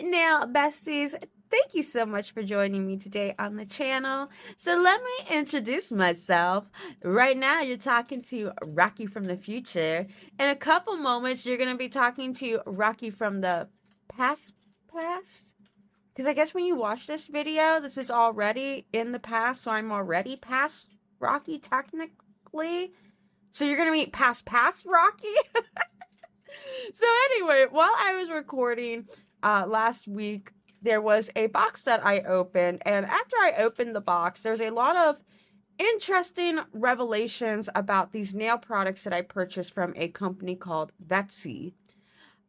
right now, besties, thank you so much for joining me today on the channel. So let me introduce myself. Right now, you're talking to Rocky from the future. In a couple moments, you're going to be talking to Rocky from the past. Because I guess when you watch this video, this is already in the past, so I'm already past Rocky technically. So you're going to meet past Rocky. So anyway, while I was recording last week, there was a box that I opened, and after I opened the box, there's a lot of interesting revelations about these nail products that I purchased from a company called Vettsy.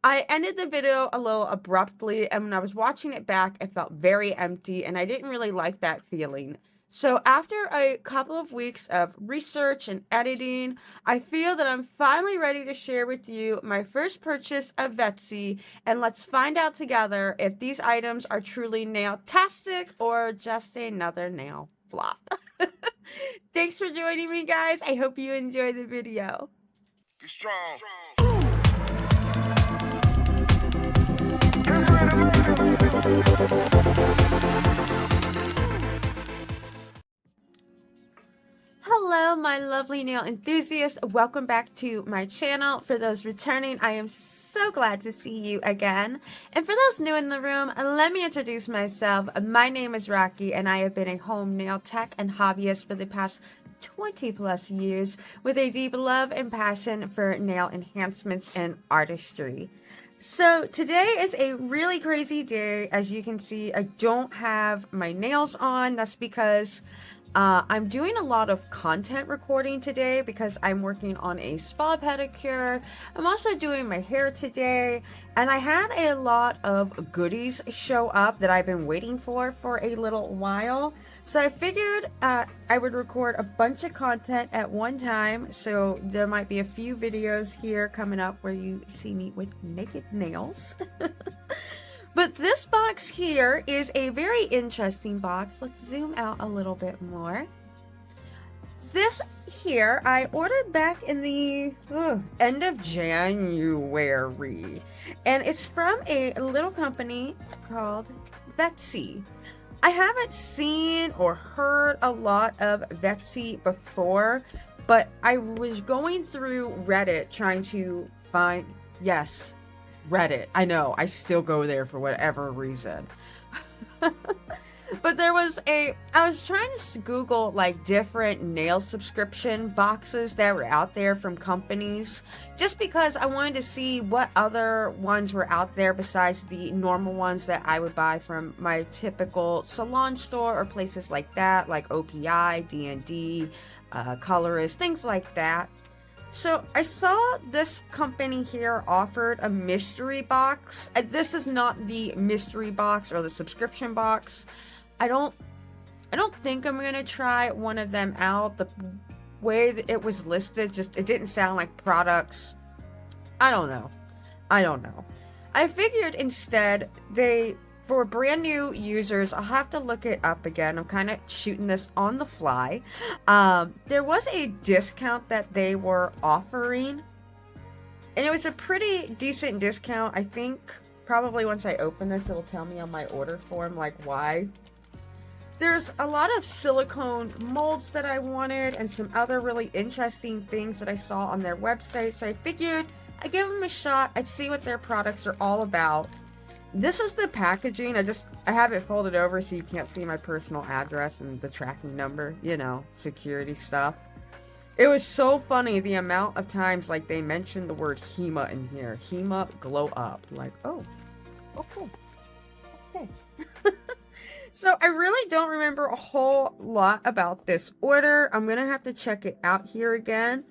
I ended the video a little abruptly, and when I was watching it back, it felt very empty, and I didn't really like that feeling. So after a couple of weeks of research and editing, I feel that I'm finally ready to share with you my first purchase of Vettsy, and let's find out together if these items are truly nail-tastic or just another nail flop. Thanks for joining me, guys. I hope you enjoy the video. Be strong. Hello, my lovely nail enthusiasts. Welcome back to my channel. For those returning, I am so glad to see you again. And for those new in the room, let me introduce myself. My name is Rocky, and I have been a home nail tech and hobbyist for the past 20 plus years with a deep love and passion for nail enhancements and artistry. So today is a really crazy day. As you can see, I don't have my nails on. That's because I'm doing a lot of content recording today because I'm working on a spa pedicure. I'm also doing my hair today, and I had a lot of goodies show up that I've been waiting for a little while. So I figured I would record a bunch of content at one time. So there might be a few videos here coming up where you see me with naked nails. But this box here is a very interesting box. Let's zoom out a little bit more. This here I ordered back in the end of January. And it's from a little company called Vettsy. I haven't seen or heard a lot of Vettsy before, but I was going through Reddit trying to find, yes, Reddit. I know, I still go there for whatever reason. But I was trying to Google like different nail subscription boxes that were out there from companies, just because I wanted to see what other ones were out there besides the normal ones that I would buy from my typical salon store or places like that, like OPI, D&D, Colorist, things like that. So I saw this company here offered a mystery box. This is not the mystery box or the subscription box. I don't think I'm gonna try one of them out. The way that it was listed, it didn't sound like products. I don't know. I figured instead for brand new users, I'll have to look it up again. I'm kind of shooting this on the fly. There was a discount that they were offering, and it was a pretty decent discount. I think probably once I open this, it will tell me on my order form like why. There's a lot of silicone molds that I wanted and some other really interesting things that I saw on their website. So I figured I'd give them a shot. I'd see what their products are all about. This is the packaging. I have it folded over so you can't see my personal address and the tracking number, you know, security stuff. It was so funny the amount of times like they mentioned the word HEMA in here. HEMA glow up. Like, oh cool. Okay. So I really don't remember a whole lot about this order. I'm gonna have to check it out here again.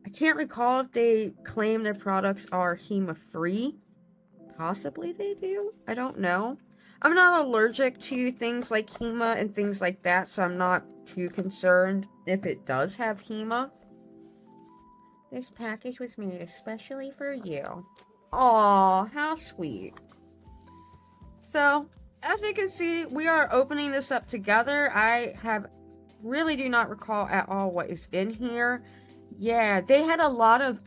I can't recall if they claim their products are HEMA-free. Possibly they do. I don't know. I'm not allergic to things like HEMA and things like that, so I'm not too concerned if it does have HEMA. This package was made especially for you. Aw, how sweet. So, as you can see, we are opening this up together. I really do not recall at all what is in here. Yeah, they had a lot of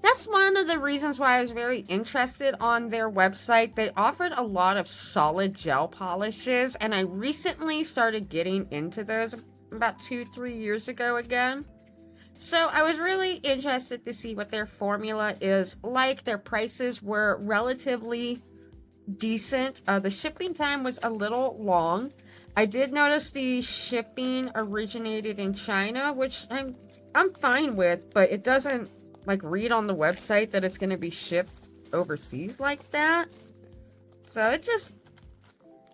That's one of the reasons why I was very interested on their website. They offered a lot of solid gel polishes, and I recently started getting into those about 2-3 years ago again. So I was really interested to see what their formula is like. Their prices were relatively decent. The shipping time was a little long. I did notice the shipping originated in China, which I'm fine with, but it doesn't like read on the website that it's going to be shipped overseas like that. So it just,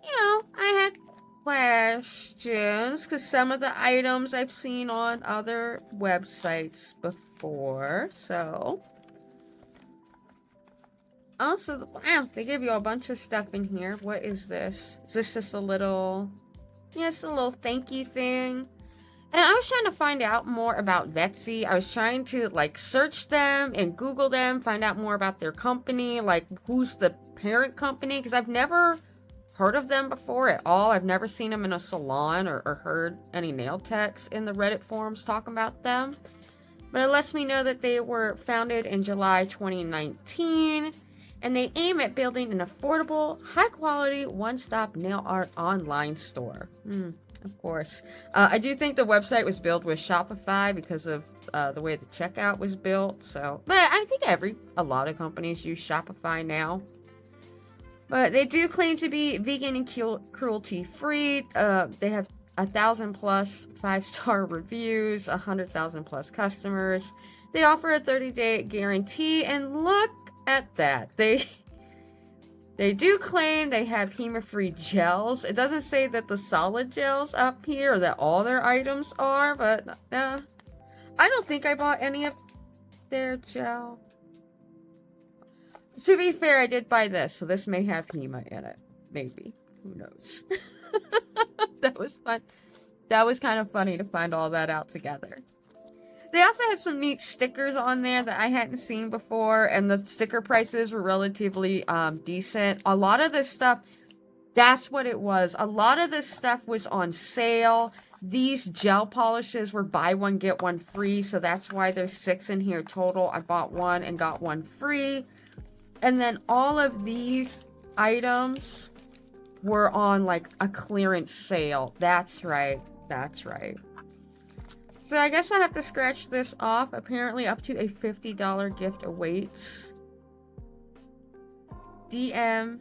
I had questions because some of the items I've seen on other websites before. So also, wow, they give you a bunch of stuff in here. What is this? Is this just a little, it's a little thank you thing? And I was trying to find out more about Vettsy. I was trying to like search them and Google them, find out more about their company, like who's the parent company, because I've never heard of them before at all. I've never seen them in a salon or heard any nail techs in the Reddit forums talk about them. But it lets me know that they were founded in July 2019, and they aim at building an affordable, high-quality, one-stop nail art online store. Of course. I do think the website was built with Shopify because of the way the checkout was built. So, but I think a lot of companies use Shopify now. But they do claim to be vegan and cruelty-free. They have 1,000 plus 5-star reviews, 100,000 plus customers. They offer a 30-day guarantee, and look at that. They do claim they have HEMA-free gels. It doesn't say that the solid gels up here or that all their items are, but I don't think I bought any of their gel. To be fair, I did buy this, so this may have HEMA in it. Maybe. Who knows? That was fun. That was kind of funny to find all that out together. They also had some neat stickers on there that I hadn't seen before, and the sticker prices were relatively decent. A lot of this stuff, that's what it was. A lot of this stuff was on sale. These gel polishes were buy one, get one free, so that's why there's 6 in here total. I bought one and got one free. And then all of these items were on like a clearance sale. That's right. That's right. So I guess I have to scratch this off. Apparently up to a $50 gift awaits. DM.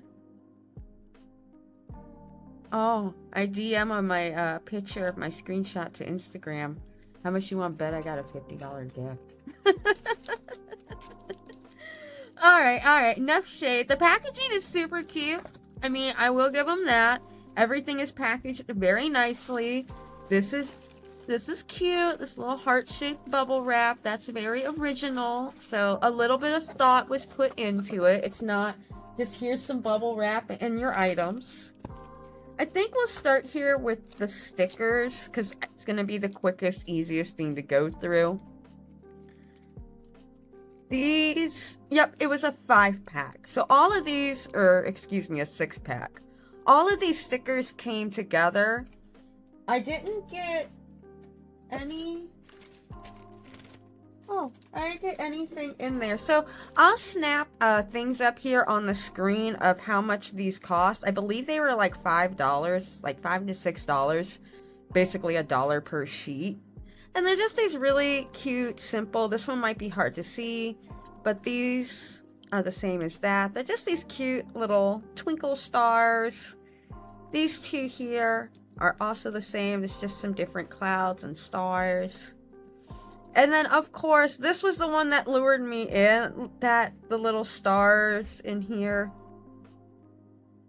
Oh, I DM on my picture of my screenshot to Instagram. How much you want to bet I got a $50 gift? Alright. Enough shade. The packaging is super cute. I mean, I will give them that. Everything is packaged very nicely. This is cute. This little heart-shaped bubble wrap. That's very original. So a little bit of thought was put into it. It's not just here's some bubble wrap in your items. I think we'll start here with the stickers because it's going to be the quickest, easiest thing to go through. These, yep, it was a 5-pack. So all of these, or excuse me, a 6-pack. All of these stickers came together. I didn't get any. Oh, I didn't get anything in there. So I'll snap things up here on the screen of how much these cost. I believe they were like $5, like $5 to $6, basically $1 per sheet. And they're just these really cute, simple. This one might be hard to see, but these are the same as that. They're just these cute little twinkle stars. These two here are also the same. It's just some different clouds and stars. And then, of course, this was the one that lured me in. The little stars in here.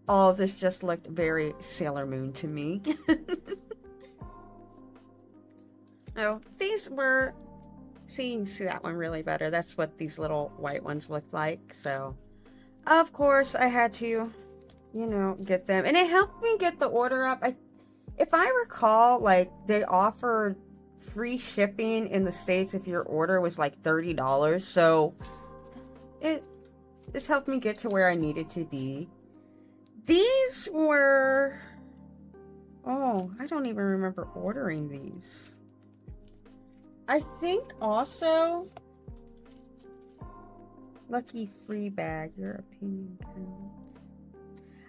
All of this just looked very Sailor Moon to me. Oh, these were, see, you can see that one really better. That's what these little white ones looked like. So, of course, I had to, get them. And it helped me get the order up. If I recall, like, they offered free shipping in the States if your order was like $30. So, this helped me get to where I needed to be. These were, oh, I don't even remember ordering these. I think also Lucky free bag. Your opinion counts.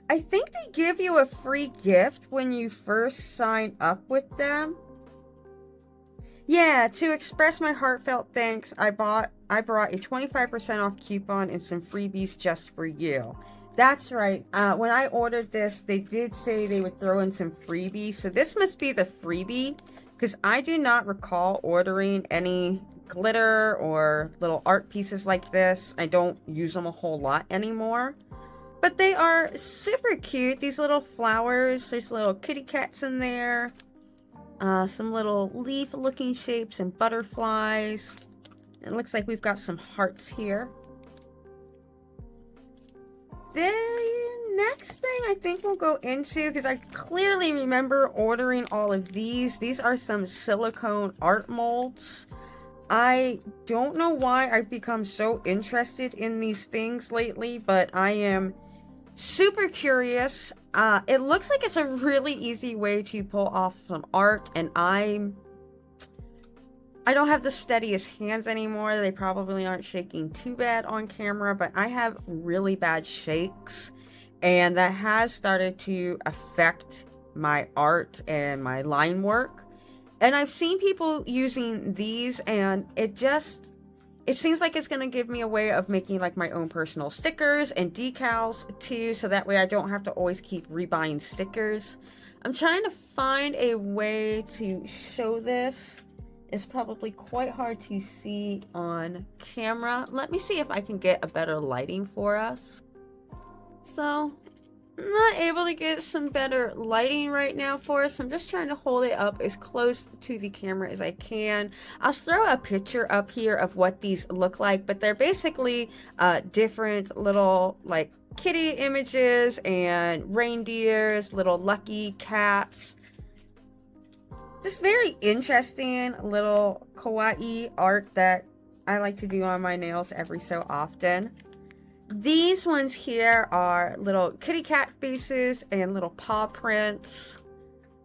I think they give you a free gift when you first sign up with them. Yeah, to express my heartfelt thanks, I brought a 25% off coupon and some freebies just for you. That's right. When I ordered this, they did say they would throw in some freebies. So this must be the freebie, because I do not recall ordering any glitter or little art pieces like this. I don't use them a whole lot anymore. But they are super cute. These little flowers. There's little kitty cats in there. Some little leaf-looking shapes and butterflies. It looks like we've got some hearts here. The next thing I think we'll go into, because I clearly remember ordering all of these. These are some silicone art molds. I don't know why I've become so interested in these things lately, but I am super curious. It looks like it's a really easy way to pull off some art, and I don't have the steadiest hands anymore. They probably aren't shaking too bad on camera, but I have really bad shakes, and that has started to affect my art and my line work. And I've seen people using these, and it seems like it's going to give me a way of making like my own personal stickers and decals too, so that way I don't have to always keep rebuying stickers. I'm trying to find a way to show this. It's probably quite hard to see on camera. Let me see if I can get a better lighting for us. So, I'm not able to get some better lighting right now for us. I'm just trying to hold it up as close to the camera as I can. I'll throw a picture up here of what these look like, but they're basically different little like kitty images and reindeers, little lucky cats. Just very interesting little kawaii art that I like to do on my nails every so often. These ones here are little kitty cat faces and little paw prints.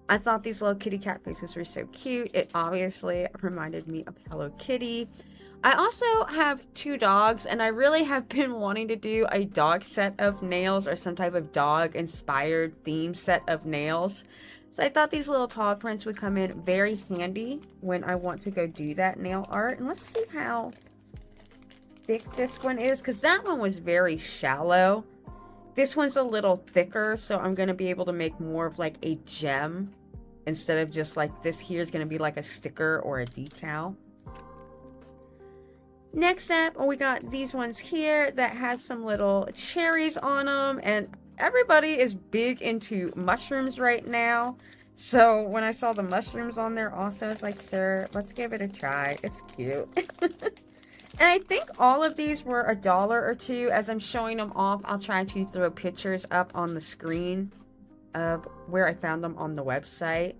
I thought these little kitty cat faces were so cute. It obviously reminded me of Hello Kitty. I also have 2 dogs, and I really have been wanting to do a dog set of nails or some type of dog inspired theme set of nails. So I thought these little paw prints would come in very handy when I want to go do that nail art. And let's see how thick this one is, because that one was very shallow. This one's a little thicker, so I'm going to be able to make more of like a gem instead of just like this here is going to be like a sticker or a decal. Next up, we got these ones here that have some little cherries on them, and everybody is big into mushrooms right now. So when I saw the mushrooms on there also, I was like, sure, let's give it a try. It's cute. And I think all of these were $1 or $2. As I'm showing them off, I'll try to throw pictures up on the screen of where I found them on the website.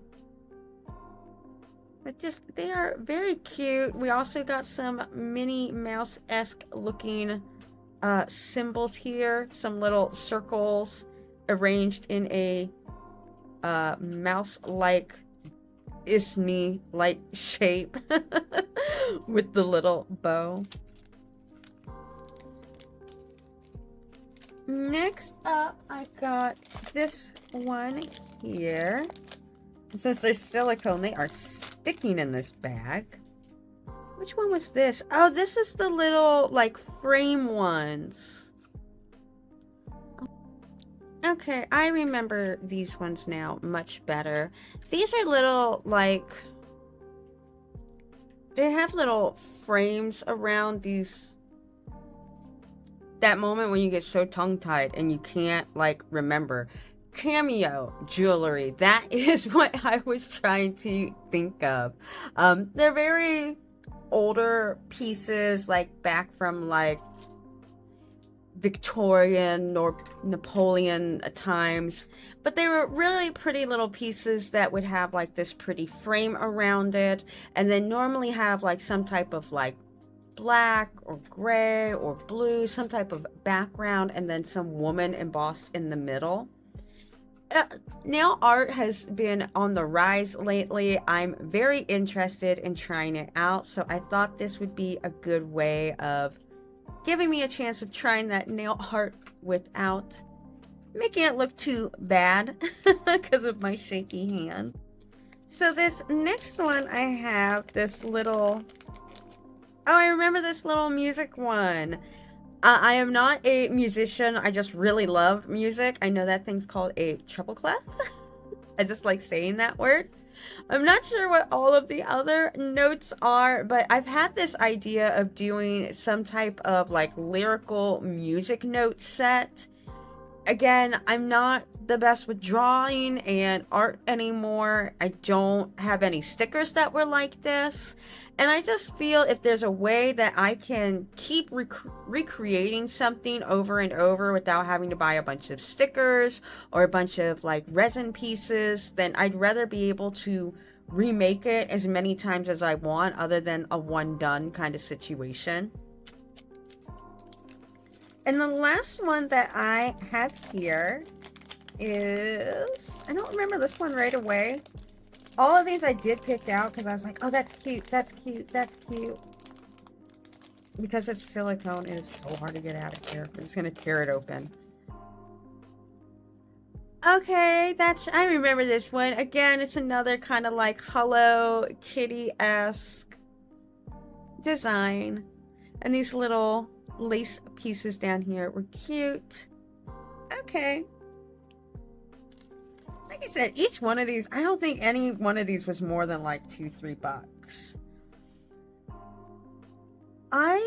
But just, they are very cute. We also got some Minnie Mouse-esque looking symbols here. Some little circles arranged in a mouse-like Disney-like shape with the little bow. Next up, I got this one here. And since they're silicone, they are sticking in this bag. Which one was this? Oh, this is the little, like, frame ones. Okay, I remember these ones now much better. These are little, like, they have little frames around these, that moment when you get so tongue-tied and you can't, like, remember. Cameo jewelry, that is what I was trying to think of. They're very older pieces, like, back from, like, Victorian or Napoleon times, but they were really pretty little pieces that would have like this pretty frame around it, and then normally have like some type of like black or gray or blue, some type of background, and then some woman embossed in the middle. Nail art has been on the rise lately. I'm very interested in trying it out, so I thought this would be a good way of giving me a chance of trying that nail art without making it look too bad because of my shaky hand. So this next one, I have this little, oh, I remember this little music one. I am not a musician. I just really love music. I know that thing's called a treble clef. I just like saying that word. I'm not sure what all of the other notes are, but I've had this idea of doing some type of like lyrical music note set. Again, I'm not the best with drawing and art anymore. I don't have any stickers that were like this. And I just feel if there's a way that I can keep recreating something over and over without having to buy a bunch of stickers or a bunch of like resin pieces, then I'd rather be able to remake it as many times as I want, other than a one done kind of situation. And the last one that I have here is, I don't remember this one right away. All of these I did pick out because I was like, oh, that's cute, that's cute, that's cute. Because it's silicone, it is so hard to get out of here. I'm just going to tear it open. Okay, I remember this one. Again, it's another kind of like Hello Kitty-esque design. And these little lace pieces down here were cute. Okay. Like I said, each one of these, I don't think any one of these was more than like $2-3. I'll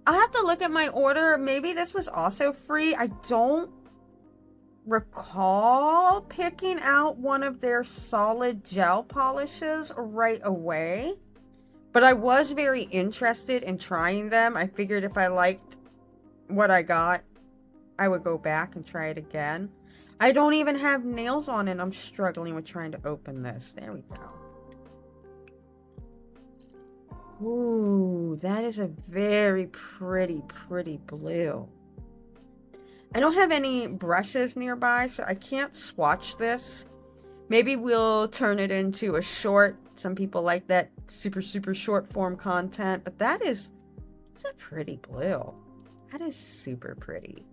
have to look at my order. Maybe this was also free. I don't recall picking out one of their solid gel polishes right away. But I was very interested in trying them. I figured if I liked what I got, I would go back and try it again. I don't even have nails on it. I'm struggling with trying to open this. There we go. Ooh, that is a very pretty blue. I don't have any brushes nearby, so I can't swatch this. Maybe we'll turn it into a short. Some people like that super short form content, but it's a pretty blue. That is super pretty.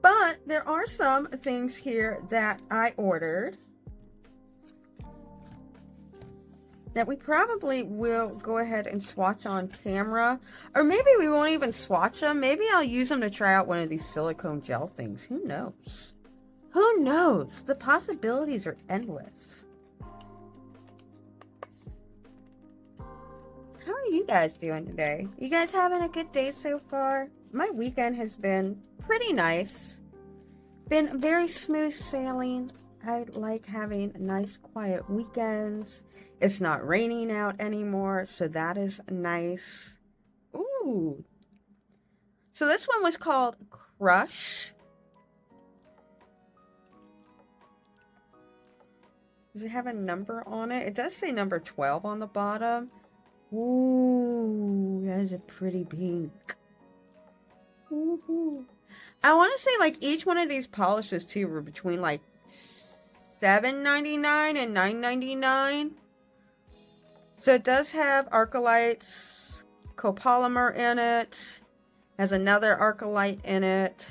But there are some things here that I ordered that we probably will go ahead and swatch on camera, or maybe we won't even swatch them. Maybe I'll use them to try out one of these silicone gel things. Who knows? Who knows? The possibilities are endless. How are you guys doing today? You guys having a good day so far? My weekend has been pretty nice. Been very smooth sailing. I like having nice quiet weekends. It's not raining out anymore, so that is nice. Ooh. So this one was called Crush. Does it have a number on it? It does say number 12 on the bottom. Ooh, that is a pretty pink. Ooh. I want to say like each one of these polishes too were between like $7.99 and $9.99. So it does have Arcolites copolymer in it. Has another Arcolite in it.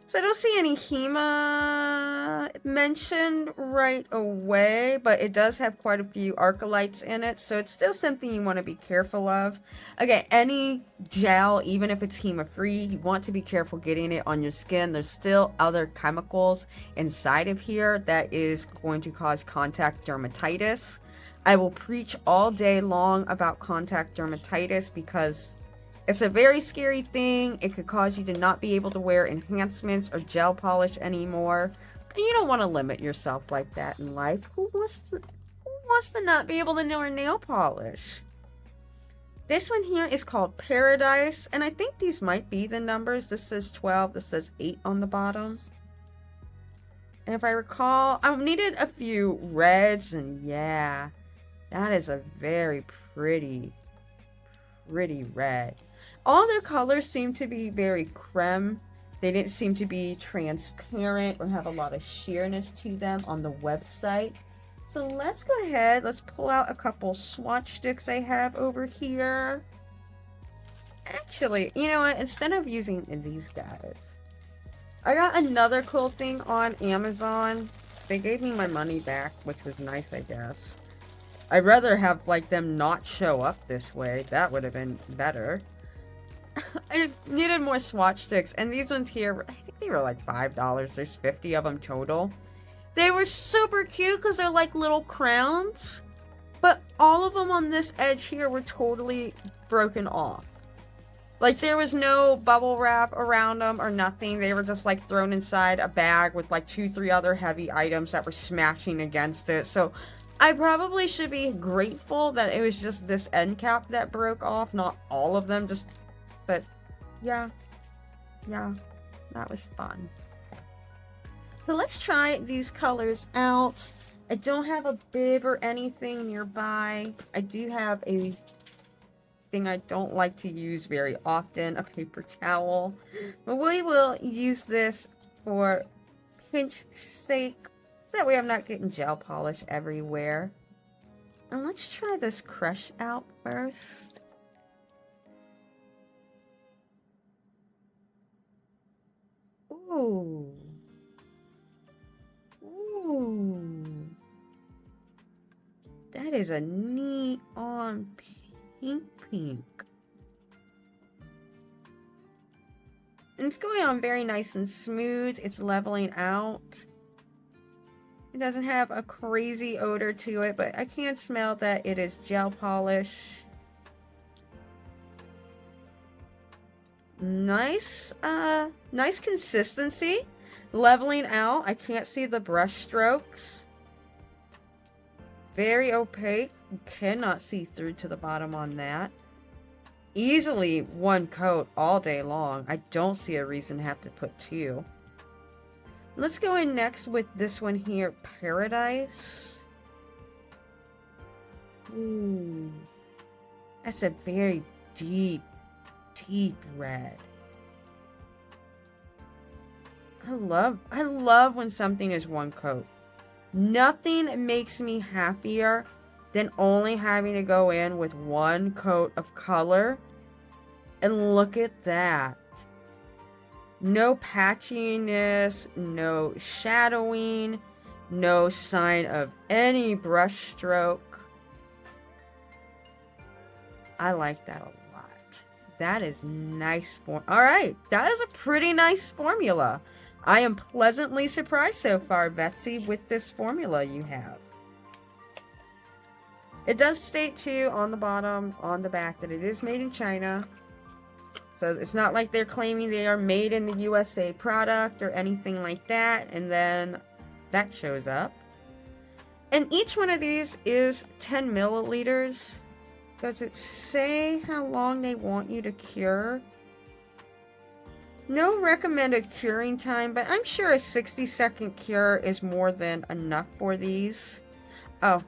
So I don't see any HEMA mentioned right away, but it does have quite a few Arcolites in it, so it's still something you want to be careful of. Again, any gel, even if it's HEMA-free, you want to be careful getting it on your skin. There's still other chemicals inside of here that is going to cause contact dermatitis. I will preach all day long about contact dermatitis because it's a very scary thing. It could cause you to not be able to wear enhancements or gel polish anymore. And you don't want to limit yourself like that in life. Who wants to not be able to wear nail polish? This one here is called Paradise. And I think these might be the numbers. This says 12. This says 8 on the bottom. And if I recall, I needed a few reds. And yeah, that is a very pretty red. All their colors seem to be very creme. They didn't seem to be transparent or have a lot of sheerness to them on the website. So let's go ahead, let's pull out a couple swatch sticks I have over here. Actually, you know what, instead of using these guys, I got another cool thing on Amazon. They gave me my money back, which was nice, I guess. I'd rather have, like, them not show up this way. That would have been better. I needed more swatch sticks, and these ones here, I think they were like $5. There's 50 of them total. They were super cute because they're like little crowns, but all of them on this edge here were totally broken off. Like, there was no bubble wrap around them or nothing. They were just like thrown inside a bag with like 2-3 other heavy items that were smashing against it. So I probably should be grateful that it was just this end cap that broke off, not all of them. But yeah, that was fun. So let's try these colors out. I don't have a bib or anything nearby. I do have a thing I don't like to use very often, a paper towel. But we will use this for pinch sake, so that way I'm not getting gel polish everywhere. And let's try this crush out first. Ooh. Ooh. That is a neon pink. And it's going on very nice and smooth. It's leveling out. It doesn't have a crazy odor to it, but I can smell that it is gel polish. Nice consistency. Leveling out. I can't see the brush strokes. Very opaque. You cannot see through to the bottom on that. Easily one coat all day long. I don't see a reason to have to put two. Let's go in next with this one here, Paradise. Ooh. That's a very deep red. I love when something is one coat. Nothing makes me happier than only having to go in with one coat of color. And look at that. No patchiness, no shadowing, no sign of any brush stroke. I like that a lot. That is nice. Alright, that is a pretty nice formula. I am pleasantly surprised so far, Vettsy, with this formula you have. It does state too on the bottom, on the back, that it is made in China. So it's not like they're claiming they are made in the USA product or anything like that. And then that shows up. And each one of these is 10 milliliters. Does it say how long they want you to cure? No recommended curing time, but I'm sure a 60-second cure is more than enough for these. Oh,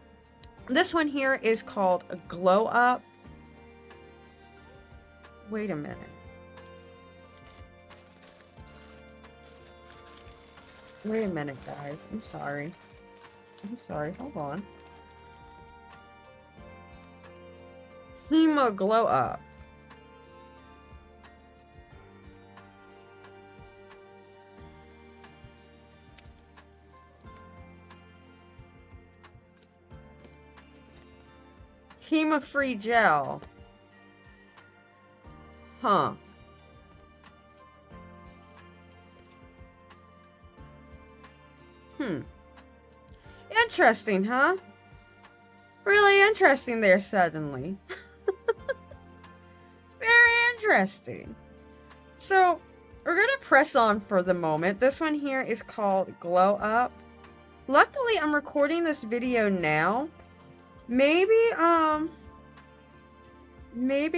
this one here is called Glow Up. Wait a minute. Wait a minute, guys. I'm sorry. Hold on. HEMA Glow Up. HEMA-free gel. Huh. Interesting, huh? Really interesting there suddenly. Very interesting. So, we're gonna press on for the moment. This one here is called Glow Up. Luckily, I'm recording this video now. Maybe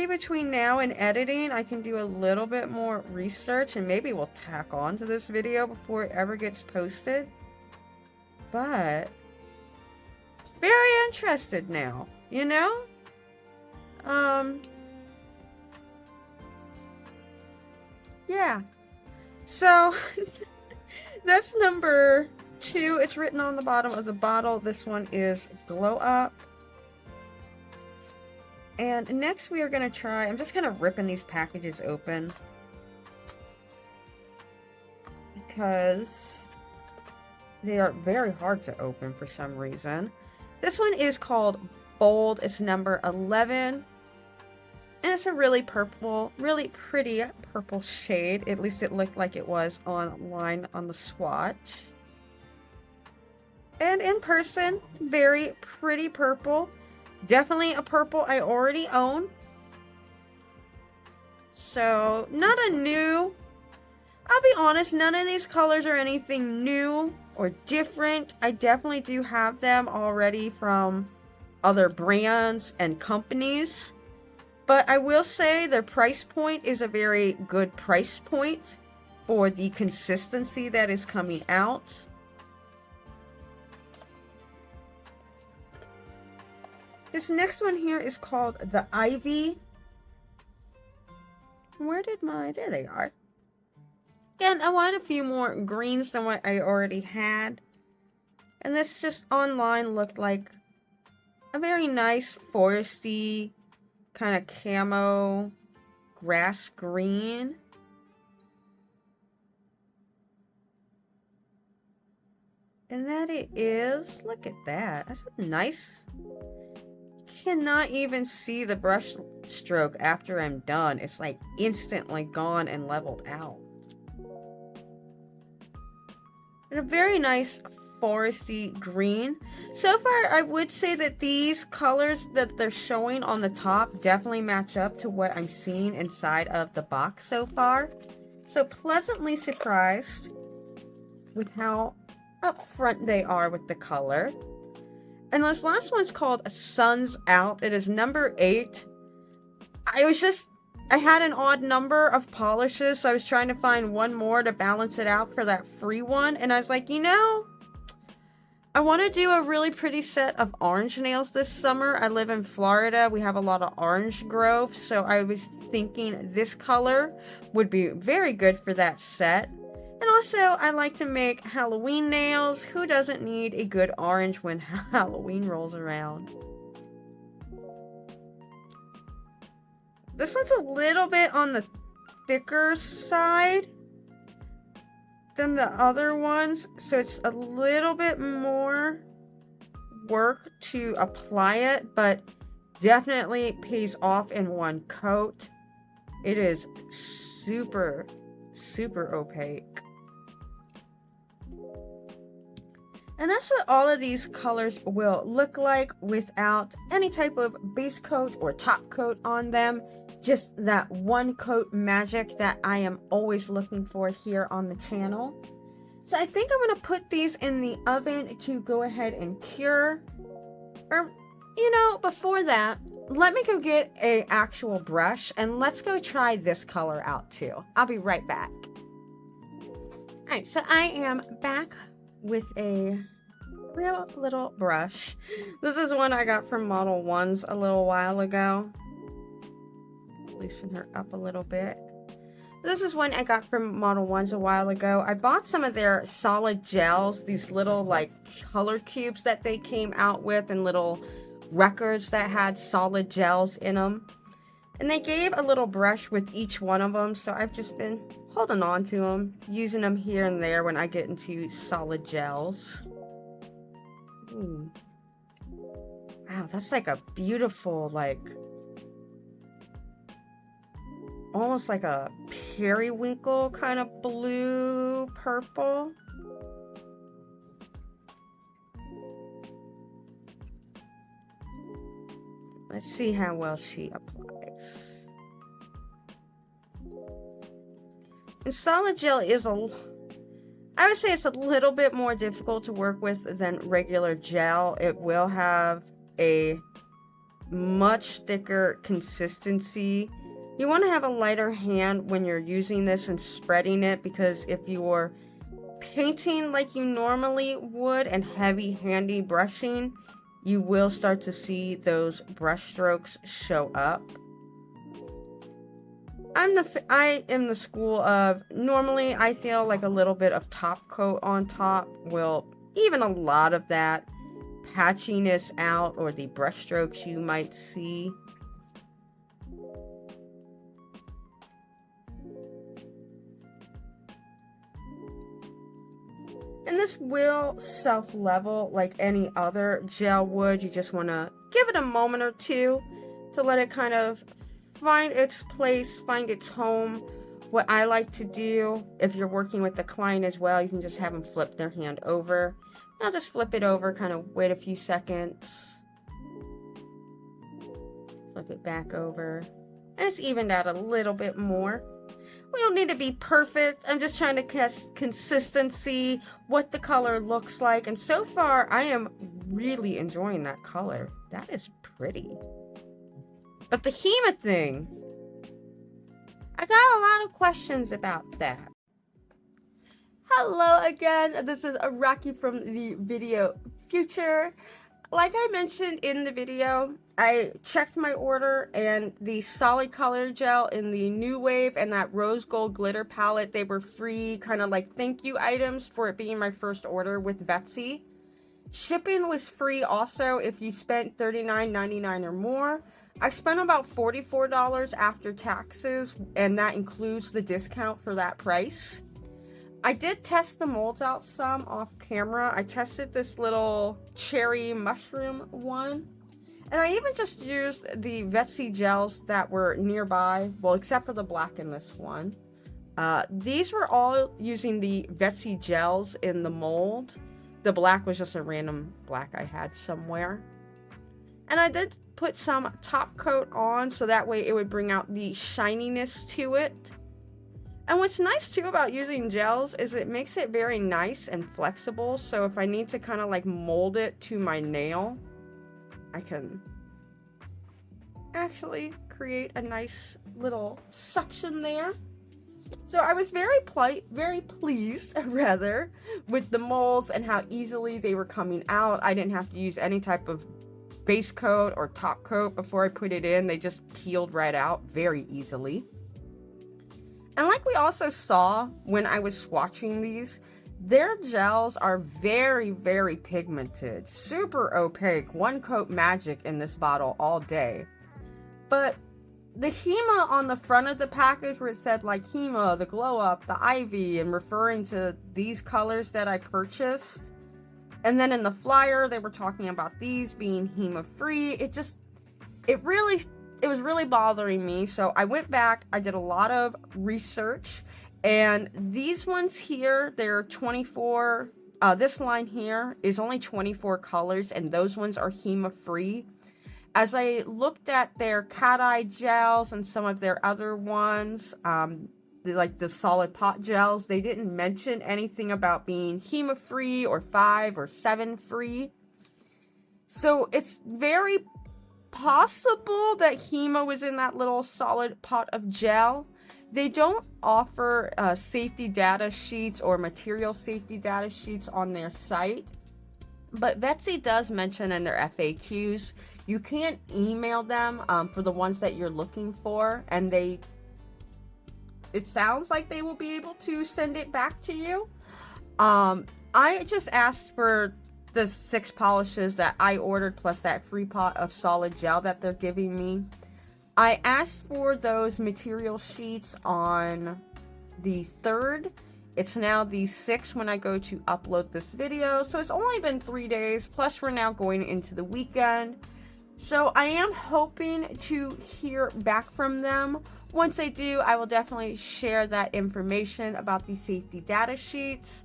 between now and editing, I can do a little bit more research and maybe we'll tack on to this video before it ever gets posted. But, very interested now, you know? Yeah. So, that's number 2, it's written on the bottom of the bottle. This one is Glow Up. And next we are going to try, I'm just kind of ripping these packages open, because they are very hard to open for some reason. This one is called Bold. It's number 11. And it's a really pretty purple shade. At least it looked like it was online on the swatch. And in person, very pretty purple. Definitely a purple I already own. So, not a new. I'll be honest, none of these colors are anything new or different. I definitely do have them already from other brands and companies. But I will say their price point is a very good price point for the consistency that is coming out. This next one here is called the Ivy. Where did there they are. Again, I want a few more greens than what I already had. And this just online looked like a very nice foresty kind of camo grass green. And that it is, look at that. That's nice. Cannot even see the brush stroke after I'm done. It's like instantly gone and leveled out. And a very nice foresty green. So far, I would say that these colors that they're showing on the top definitely match up to what I'm seeing inside of the box so far. So pleasantly surprised with how upfront they are with the color. And this last one's called Sun's Out. It is number 8. I had an odd number of polishes, so I was trying to find one more to balance it out for that free one. And I was like, I want to do a really pretty set of orange nails this summer. I live in Florida. We have a lot of orange grove, so I was thinking this color would be very good for that set. And also, I like to make Halloween nails. Who doesn't need a good orange when Halloween rolls around? This one's a little bit on the thicker side than the other ones, so it's a little bit more work to apply it, but definitely pays off in one coat. It is super, super opaque. And that's what all of these colors will look like without any type of base coat or top coat on them. Just that one coat magic that I am always looking for here on the channel. So I think I'm going to put these in the oven to go ahead and cure. Or, before that, let me go get an actual brush and let's go try this color out too. I'll be right back. Alright, so I am back with a real little brush. This is one I got from Model 1s a little while ago. Loosen her up a little bit. This is one I got from Model 1s a while ago. I bought some of their solid gels, these little like color cubes that they came out with, and little records that had solid gels in them. And they gave a little brush with each one of them, so I've just been holding on to them, using them here and there when I get into solid gels. Ooh. Wow, that's like a beautiful, almost like a periwinkle kind of blue purple. Let's see how well she applies. And solid gel is I would say it's a little bit more difficult to work with than regular gel. It will have a much thicker consistency. You want to have a lighter hand when you're using this and spreading it, because if you're painting like you normally would and heavy-handy brushing, you will start to see those brush strokes show up. I am the school of, normally I feel like a little bit of top coat on top will even a lot of that patchiness out, or the brush strokes you might see. And this will self-level like any other gel would. You just want to give it a moment or two to let it kind of find its place, find its home. What I like to do, if you're working with the client as well, you can just have them flip their hand over. I'll just flip it over, kind of wait a few seconds. Flip it back over. And it's evened out a little bit more. We don't need to be perfect. I'm just trying to test consistency, what the color looks like. And so far, I am really enjoying that color. That is pretty. But the HEMA thing, I got a lot of questions about that. Hello again, this is Rocky from the video future. Like I mentioned in the video, I checked my order, and the solid color gel in the New Wave and that rose gold glitter palette, they were free, kind of like thank you items for it being my first order with Vettsy. Shipping was free also if you spent $39.99 or more. I spent about $44 after taxes, and that includes the discount for that price. I did test the molds out some off camera. I tested this little cherry mushroom one. And I even just used the Vettsy gels that were nearby. Well, except for the black in this one. These were all using the Vettsy gels in the mold. The black was just a random black I had somewhere. And I did put some top coat on so that way it would bring out the shininess to it. And what's nice too about using gels is it makes it very nice and flexible. So if I need to kind of like mold it to my nail, I can actually create a nice little suction there. So I was very pleased rather with the molds and how easily they were coming out. I didn't have to use any type of base coat or top coat before I put it in. They just peeled right out very easily. And like we also saw when I was swatching these, their gels are very, very pigmented, super opaque, one coat magic in this bottle all day. But the HEMA on the front of the package where it said like HEMA, the glow up, the ivy, and referring to these colors that I purchased. And then in the flyer, they were talking about these being HEMA-free. It was really bothering me. So I went back, I did a lot of research, and these ones here, they're 24, this line here is only 24 colors, and those ones are HEMA-free. As I looked at their cat eye gels and some of their other ones, like the solid pot gels, they didn't mention anything about being HEMA-free or 5 or 7 free. So it's very possible that HEMA was in that little solid pot of gel. They don't offer safety data sheets or material safety data sheets on their site, but Vettsy does mention in their FAQs you can email them for the ones that you're looking for, and it sounds like they will be able to send it back to you. I just asked for the 6 polishes that I ordered plus that free pot of solid gel that they're giving me. I asked for those material sheets on the 3rd. It's now the 6th when I go to upload this video. So it's only been 3 days, plus we're now going into the weekend. So I am hoping to hear back from them. Once I do, I will definitely share that information about the safety data sheets.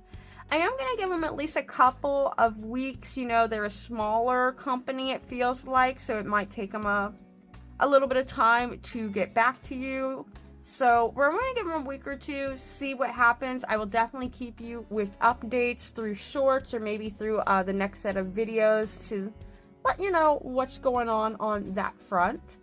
I am going to give them at least a couple of weeks. You know, they're a smaller company, it feels like, so it might take them a little bit of time to get back to you. So we're going to give them a week or two, see what happens. I will definitely keep you with updates through shorts or maybe through the next set of videos to let you know what's going on that front.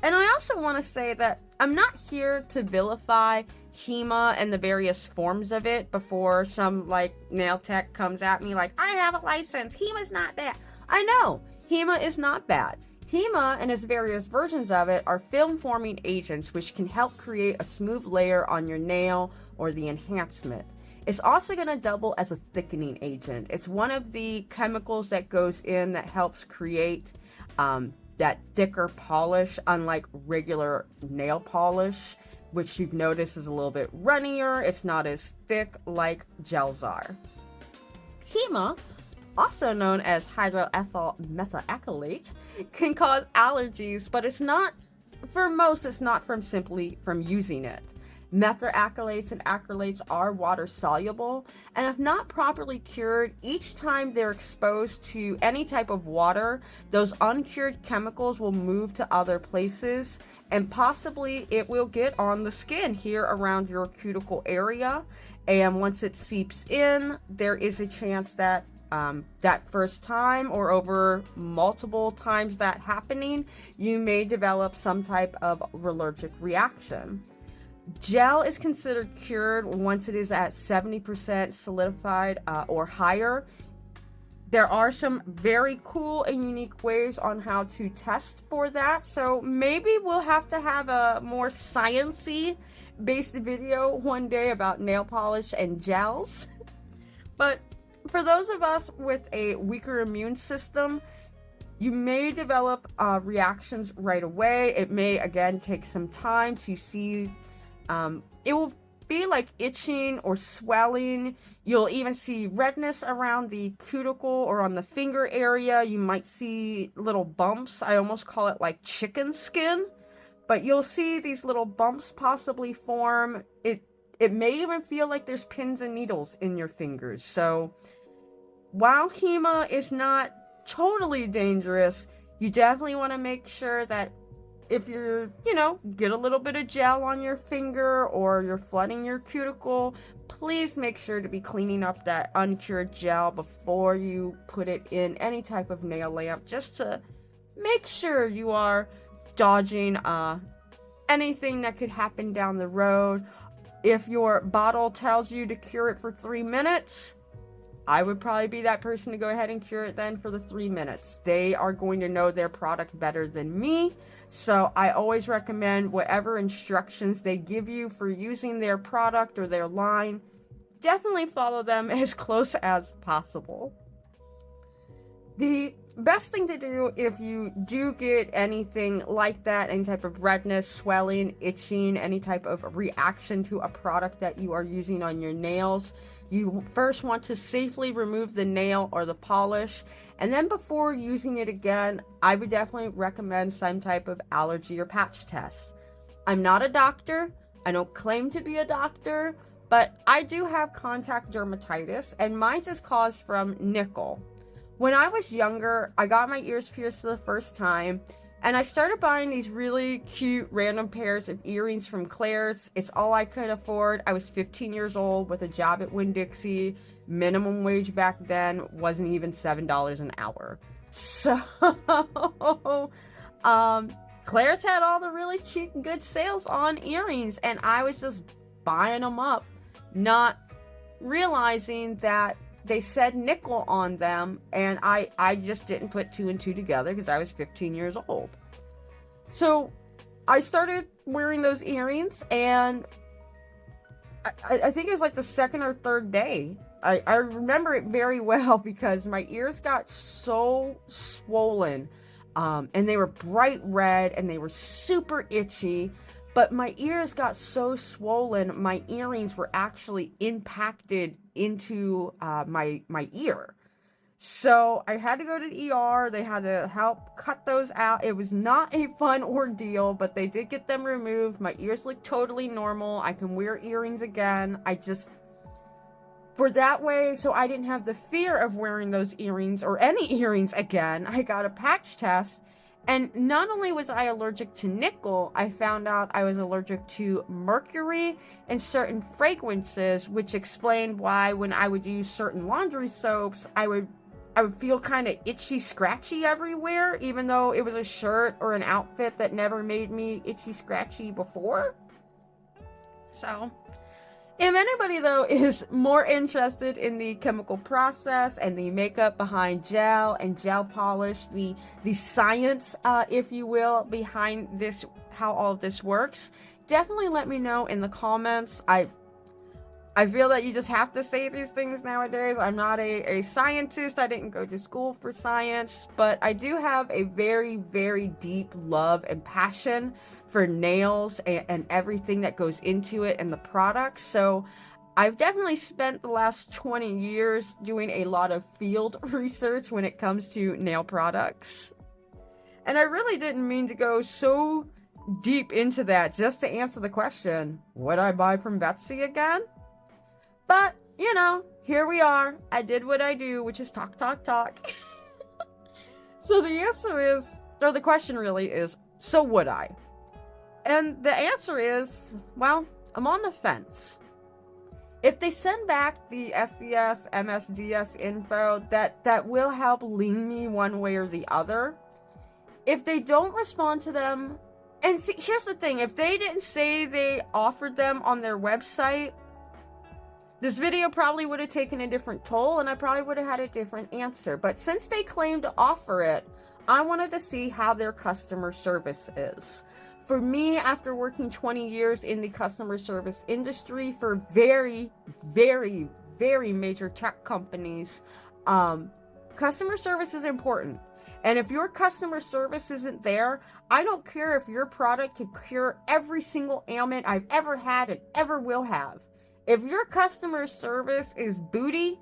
And I also want to say that I'm not here to vilify HEMA and the various forms of it before some like nail tech comes at me like, I have a license, HEMA's not bad. I know, HEMA is not bad. HEMA and its various versions of it are film forming agents which can help create a smooth layer on your nail or the enhancement. It's also going to double as a thickening agent. It's one of the chemicals that goes in that helps create that thicker polish, unlike regular nail polish, which you've noticed is a little bit runnier. It's not as thick like gels are. HEMA, also known as hydroethyl methacrylate, can cause allergies, but it's not simply from using it. Methacrylates and acrylates are water soluble, and if not properly cured, each time they're exposed to any type of water, those uncured chemicals will move to other places, and possibly it will get on the skin here around your cuticle area. And once it seeps in, there is a chance that that first time or over multiple times that happening, you may develop some type of allergic reaction. Gel is considered cured once it is at 70% solidified or higher. There are some very cool and unique ways on how to test for that, so maybe we'll have to have a more science-y based video one day about nail polish and gels. But for those of us with a weaker immune system, you may develop reactions right away. It may again take some time to see. It will be like itching or swelling. You'll even see redness around the cuticle or on the finger area. You might see little bumps. I almost call it like chicken skin, but you'll see these little bumps possibly form. It may even feel like there's pins and needles in your fingers. So while HEMA is not totally dangerous, you definitely want to make sure that if you're, get a little bit of gel on your finger or you're flooding your cuticle, please make sure to be cleaning up that uncured gel before you put it in any type of nail lamp, just to make sure you are dodging anything that could happen down the road. If your bottle tells you to cure it for 3 minutes, I would probably be that person to go ahead and cure it then for the 3 minutes. They are going to know their product better than me. So I always recommend whatever instructions they give you for using their product or their line, definitely follow them as close as possible. The best thing to do if you do get anything like that, any type of redness, swelling, itching, any type of reaction to a product that you are using on your nails, you first want to safely remove the nail or the polish, and then before using it again, I would definitely recommend some type of allergy or patch test. I'm not a doctor. I don't claim to be a doctor, but I do have contact dermatitis, and mine is caused from nickel. When I was younger, I got my ears pierced for the first time, and I started buying these really cute random pairs of earrings from Claire's. It's all I could afford. I was 15 years old with a job at Winn-Dixie. Minimum wage back then wasn't even $7 an hour. So, Claire's had all the really cheap, good sales on earrings, and I was just buying them up, not realizing that they said nickel on them, and I just didn't put 2 and 2 together because I was 15 years old. So I started wearing those earrings, and I think it was like the second or third day. I remember it very well because my ears got so swollen, and they were bright red, and they were super itchy. But my ears got so swollen, my earrings were actually impacted into my ear. So I had to go to the ER. They had to help cut those out. It was not a fun ordeal, but they did get them removed. My ears look totally normal. I can wear earrings again. For that way, so I didn't have the fear of wearing those earrings or any earrings again, I got a patch test. And not only was I allergic to nickel, I found out I was allergic to mercury and certain fragrances, which explained why when I would use certain laundry soaps, I would feel kind of itchy, scratchy everywhere, even though it was a shirt or an outfit that never made me itchy, scratchy before. So, if anybody, though, is more interested in the chemical process and the makeup behind gel and gel polish, the science, if you will, behind this, how all of this works, definitely let me know in the comments. I feel that you just have to say these things nowadays. I'm not a scientist. I didn't go to school for science, but I do have a very, very deep love and passion for nails and everything that goes into it and the products. So I've definitely spent the last 20 years doing a lot of field research when it comes to nail products. And I really didn't mean to go so deep into that just to answer the question, would I buy from Vettsy again? But, you know, here we are. I did what I do, which is talk, talk, talk. So the answer is, or the question really is, so would I? And the answer is, well, I'm on the fence. If they send back the SDS, MSDS info, that will help lean me one way or the other. If they don't respond to them, and see, here's the thing, if they didn't say they offered them on their website, this video probably would have taken a different toll and I probably would have had a different answer. But since they claimed to offer it, I wanted to see how their customer service is. For me, after working 20 years in the customer service industry for very, very, very major tech companies, customer service is important. And if your customer service isn't there, I don't care if your product can cure every single ailment I've ever had and ever will have. If your customer service is booty,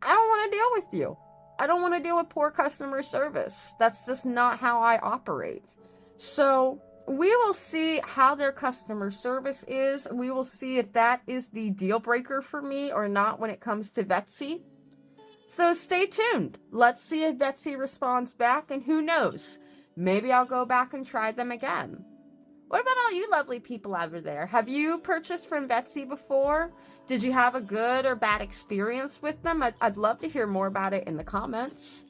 I don't want to deal with you. I don't want to deal with poor customer service. That's just not how I operate. So we will see how their customer service is. We will see if that is the deal breaker for me or not when it comes to Vettsy. So stay tuned. Let's see if Vettsy responds back, and who knows, maybe I'll go back and try them again. What about all you lovely people over there? Have you purchased from Vettsy before? Did you have a good or bad experience with them? I'd love to hear more about it in the comments.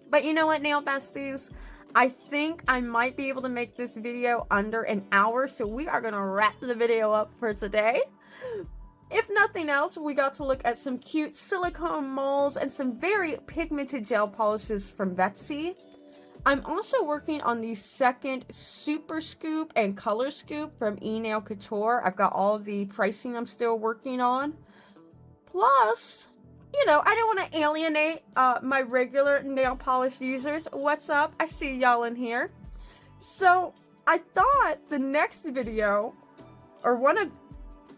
But you know what, Nail Besties? I think I might be able to make this video under an hour, so we are going to wrap the video up for today. If nothing else, we got to look at some cute silicone molds and some very pigmented gel polishes from Vettsy. I'm also working on the second Super Scoop and Color Scoop from eNail Couture. I've got all of the pricing I'm still working on. Plus, you know, I don't want to alienate my regular nail polish users. What's up? I see y'all in here. So I thought the next video, or one of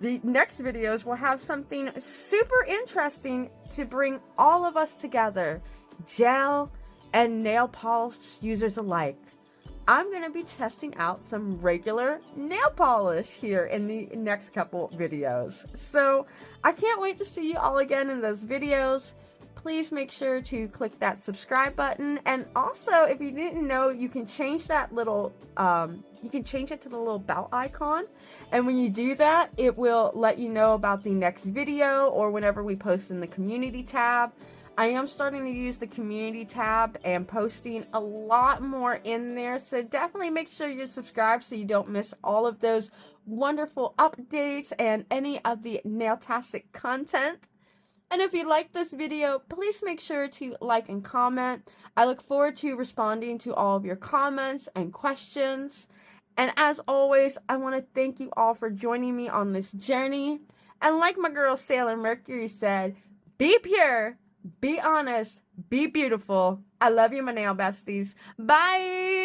the next videos, will have something super interesting to bring all of us together. Gel and nail polish users alike. I'm going to be testing out some regular nail polish here in the next couple videos. So I can't wait to see you all again in those videos. Please make sure to click that subscribe button. And also, if you didn't know, you can change that little, you can change it to the little bell icon. And when you do that, it will let you know about the next video or whenever we post in the community tab. I am starting to use the community tab and posting a lot more in there. So definitely make sure you're subscribed so you don't miss all of those wonderful updates and any of the nailtastic content. And if you like this video, please make sure to like and comment. I look forward to responding to all of your comments and questions. And as always, I want to thank you all for joining me on this journey. And like my girl Sailor Mercury said, be pure, be honest, be beautiful. I love you, my nail besties. Bye!